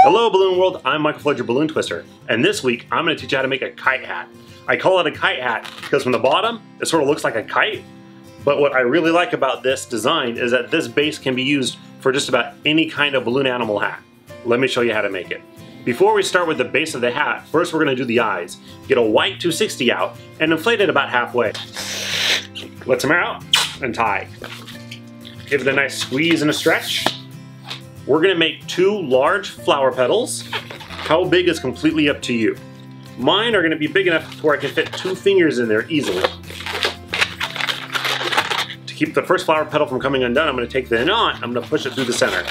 Hello Balloon World, I'm Michael Floyd, your balloon twister, and this week I'm going to teach you how to make a kite hat. I call it a kite hat because from the bottom it sort of looks like a kite, but what I really like about this design is that this base can be used for just about any kind of balloon animal hat. Let me show you how to make it. Before we start with the base of the hat, first we're going to do the eyes. Get a white 260 out and inflate it about halfway. Let some air out and tie. Give it a nice squeeze and a stretch. We're going to make 2 large flower petals. How big is completely up to you. Mine are going to be big enough to where I can fit 2 fingers in there easily. To keep the first flower petal from coming undone, I'm going to take the knot, I'm going to push it through the center.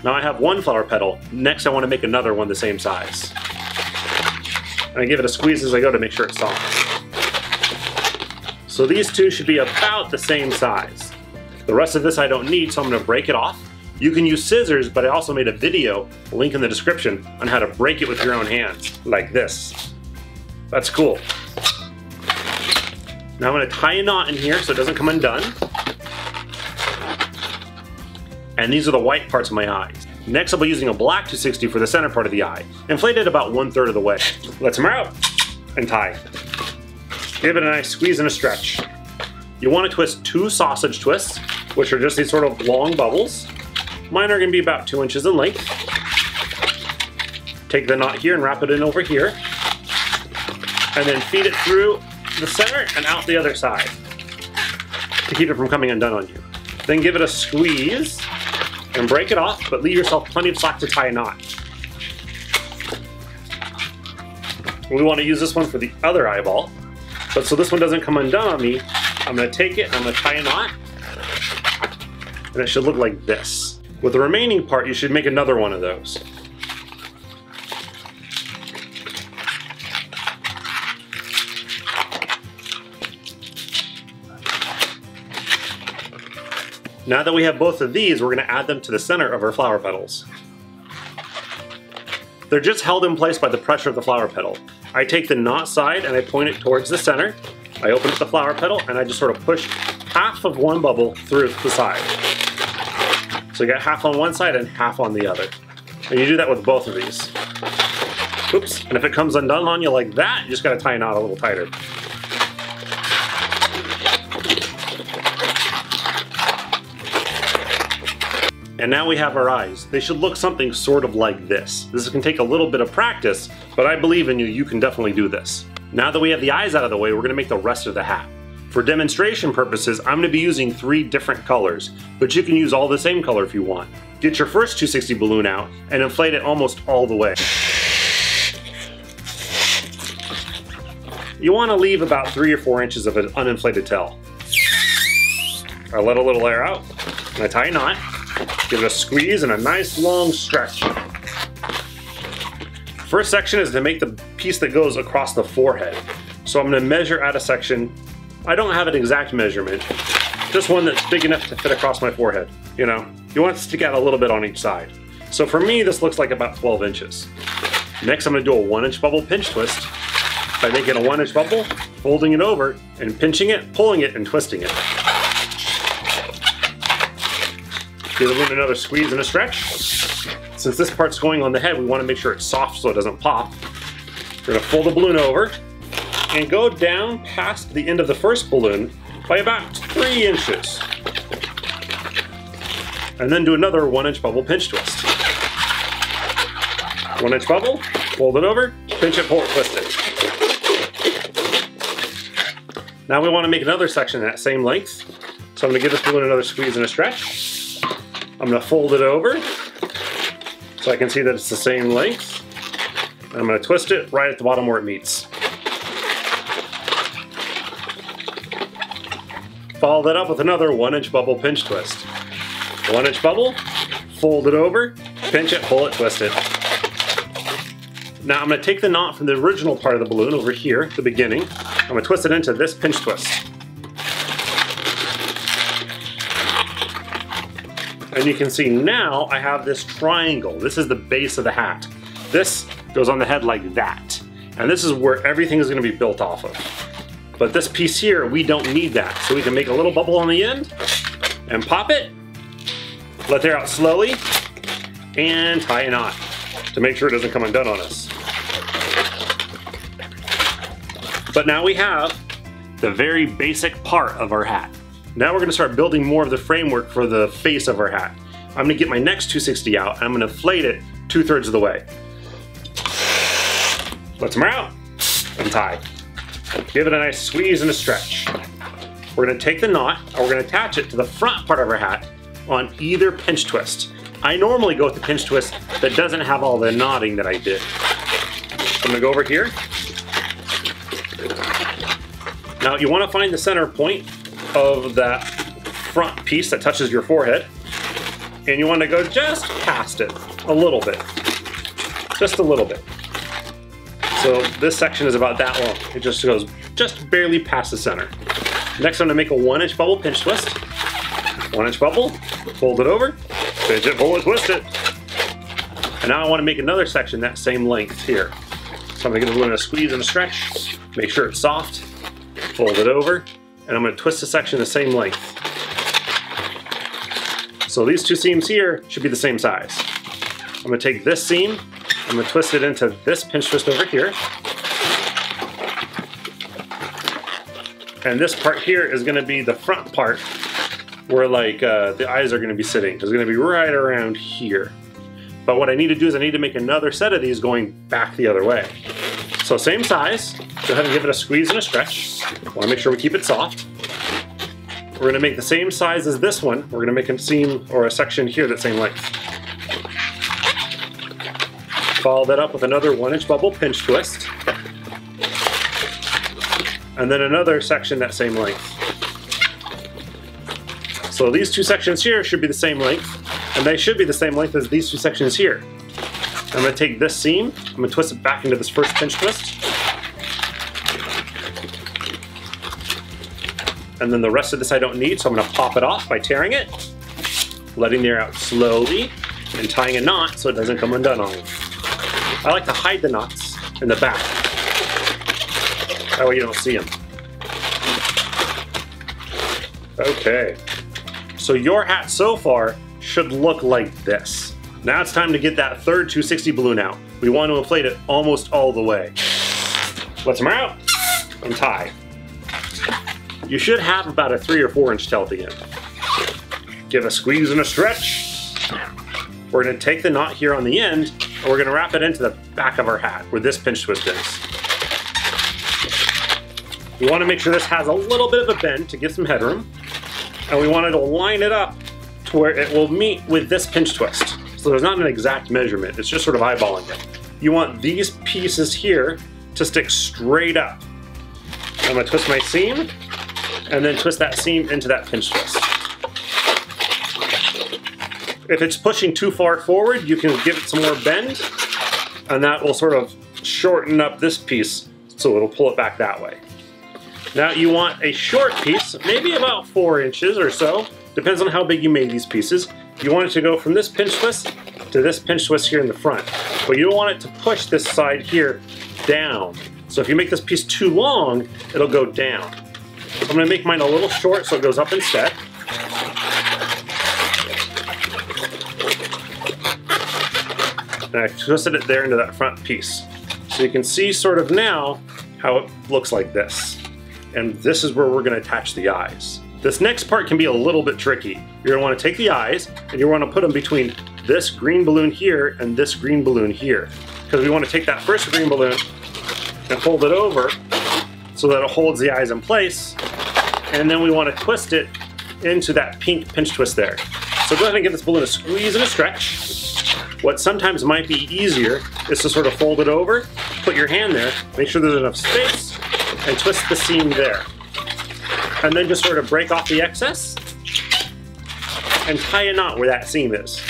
Now I have 1 flower petal. Next I want to make another one the same size. And I give it a squeeze as I go to make sure it's soft. So these 2 should be about the same size. The rest of this I don't need, so I'm going to break it off. You can use scissors, but I also made a video, link in the description, on how to break it with your own hands, like this. That's cool. Now I'm going to tie a knot in here so it doesn't come undone. And these are the white parts of my eyes. Next I'll be using a black 260 for the center part of the eye. Inflate it about 1/3 of the way. Let some air out and tie. Give it a nice squeeze and a stretch. You want to twist 2 sausage twists, which are just these sort of long bubbles. Mine are going to be about 2 inches in length. Take the knot here and wrap it in over here. And then feed it through the center and out the other side to keep it from coming undone on you. Then give it a squeeze and break it off, but leave yourself plenty of slack to tie a knot. We want to use this one for the other eyeball, but so this one doesn't come undone on me, I'm going to take it and I'm going to tie a knot, and it should look like this. With the remaining part, you should make another one of those. Now that we have both of these, we're going to add them to the center of our flower petals. They're just held in place by the pressure of the flower petal. I take the knot side and I point it towards the center. I open up the flower petal and I just sort of push half of one bubble through the side. So you got half on one side and half on the other. And you do that with both of these. Oops, and if it comes undone on you like that, you just got to tie a knot a little tighter. And now we have our eyes. They should look something sort of like this. This can take a little bit of practice, but I believe in you, you can definitely do this. Now that we have the eyes out of the way, we're gonna make the rest of the hat. For demonstration purposes, I'm gonna be using 3 different colors, but you can use all the same color if you want. Get your first 260 balloon out and inflate it almost all the way. You wanna leave about 3 or 4 inches of an uninflated tail. I let a little air out, and I tie a knot. Give it a squeeze and a nice long stretch. First section is to make the piece that goes across the forehead. So I'm going to measure out a section. I don't have an exact measurement, just one that's big enough to fit across my forehead. You know, you want it to stick out a little bit on each side. So for me, this looks like about 12 inches. Next, I'm going to do a 1-inch bubble pinch twist by making a 1-inch bubble, folding it over, and pinching it, pulling it, and twisting it. Give it another squeeze and a stretch. Since this part's going on the head, we want to make sure it's soft so it doesn't pop. We're going to fold the balloon over and go down past the end of the first balloon by about 3 inches. And then do another 1-inch bubble pinch twist. 1-inch bubble, fold it over, pinch it, pull it, twist it. Now we want to make another section that same length. So I'm going to give this balloon another squeeze and a stretch. I'm going to fold it over so I can see that it's the same length. And I'm going to twist it right at the bottom where it meets. Follow that up with another 1-inch bubble pinch twist. 1-inch bubble, fold it over, pinch it, pull it, twist it. Now I'm going to take the knot from the original part of the balloon over here, the beginning. I'm going to twist it into this pinch twist. And you can see now I have this triangle. This is the base of the hat. This goes on the head like that. And this is where everything is going to be built off of. But this piece here, we don't need that. So we can make a little bubble on the end and pop it Let the air out slowly and tie a knot to make sure it doesn't come undone on us. But now we have the very basic part of our hat. Now we're gonna start building more of the framework for the face of our hat. I'm gonna get my next 260 out and I'm gonna inflate it 2/3 of the way. Let's them out and tie. Give it a nice squeeze and a stretch. We're gonna take the knot and we're gonna attach it to the front part of our hat on either pinch twist. I normally go with the pinch twist that doesn't have all the knotting that I did. I'm gonna go over here. Now you wanna find the center point of that front piece that touches your forehead, and you wanna go just past it a little bit. Just a little bit. So this section is about that long. It just goes just barely past the center. Next I'm gonna make a 1-inch bubble pinch twist. 1-inch bubble, fold it over, pinch it, pull it, twist it. And now I wanna make another section that same length here. So I'm gonna give it a little squeeze and a stretch, make sure it's soft, fold it over, and I'm gonna twist the section the same length. So these two seams here should be the same size. I'm gonna take this seam, I'm gonna twist it into this pinch twist over here. And this part here is gonna be the front part where like the eyes are gonna be sitting. It's gonna be right around here. But what I need to do is I need to make another set of these going back the other way. So same size, go ahead and give it a squeeze and a stretch. Wanna make sure we keep it soft. We're gonna make the same size as this one. We're gonna make a seam or a section here that same length. Follow that up with another 1-inch bubble pinch twist. And then another section that same length. So these two sections here should be the same length, and they should be the same length as these two sections here. I'm gonna take this seam, I'm gonna twist it back into this first pinch twist. And then the rest of this I don't need, so I'm gonna pop it off by tearing it, letting the air out slowly, and tying a knot so it doesn't come undone on me. I like to hide the knots in the back. That way you don't see them. Okay. So your hat so far should look like this. Now it's time to get that third 260 balloon out. We want to inflate it almost all the way. Let's them out and tie. You should have about a 3 or 4-inch tail at the end. Give a squeeze and a stretch. We're gonna take the knot here on the end and we're gonna wrap it into the back of our hat where this pinch twist is. We wanna make sure this has a little bit of a bend to give some headroom, and we wanted to line it up to where it will meet with this pinch twist. So there's not an exact measurement, it's just sort of eyeballing it. You want these pieces here to stick straight up. I'm gonna twist my seam, and then twist that seam into that pinch twist. If it's pushing too far forward, you can give it some more bend, and that will sort of shorten up this piece, so it'll pull it back that way. Now you want a short piece, maybe about 4 inches or so, depends on how big you made these pieces. You want it to go from this pinch twist to this pinch twist here in the front, but you don't want it to push this side here down. So if you make this piece too long, it'll go down. I'm gonna make mine a little short so it goes up instead. And I twisted it there into that front piece. So you can see sort of now how it looks like this. And this is where we're gonna attach the eyes. This next part can be a little bit tricky. You're gonna wanna take the eyes and you wanna put them between this green balloon here and this green balloon here. Because we wanna take that first green balloon and fold it over so that it holds the eyes in place. And then we wanna twist it into that pink pinch twist there. So go ahead and give this balloon a squeeze and a stretch. What sometimes might be easier is to sort of fold it over, put your hand there, make sure there's enough space, and twist the seam there. And then just sort of break off the excess and tie a knot where that seam is.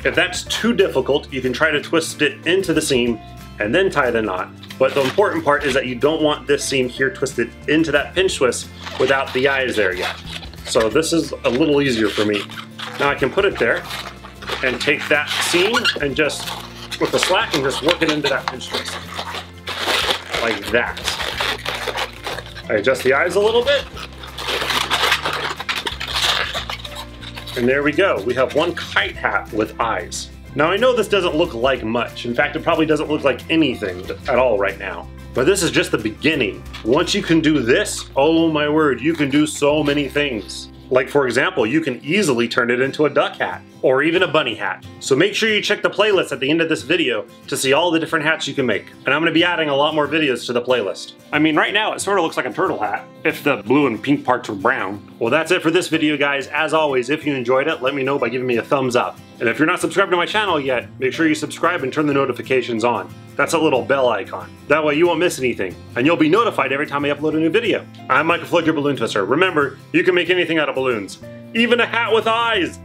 If that's too difficult, you can try to twist it into the seam and then tie the knot. But the important part is that you don't want this seam here twisted into that pinch twist without the eyes there yet. So this is a little easier for me. Now I can put it there and take that seam and just, with the slack, and just work it into that pinch twist. Like that. I adjust the eyes a little bit. And there we go, we have one kite hat with eyes. Now I know this doesn't look like much, in fact it probably doesn't look like anything at all right now. But this is just the beginning. Once you can do this, oh my word, you can do so many things. Like for example, you can easily turn it into a duck hat, or even a bunny hat. So make sure you check the playlist at the end of this video to see all the different hats you can make. And I'm gonna be adding a lot more videos to the playlist. I mean, right now it sort of looks like a turtle hat, if the blue and pink parts were brown. Well, that's it for this video, guys. As always, if you enjoyed it, let me know by giving me a thumbs up. And if you're not subscribed to my channel yet, make sure you subscribe and turn the notifications on. That's a little bell icon. That way you won't miss anything, and you'll be notified every time I upload a new video. I'm Michael Floyd, your balloon twister. Remember, you can make anything out of balloons, even a hat with eyes.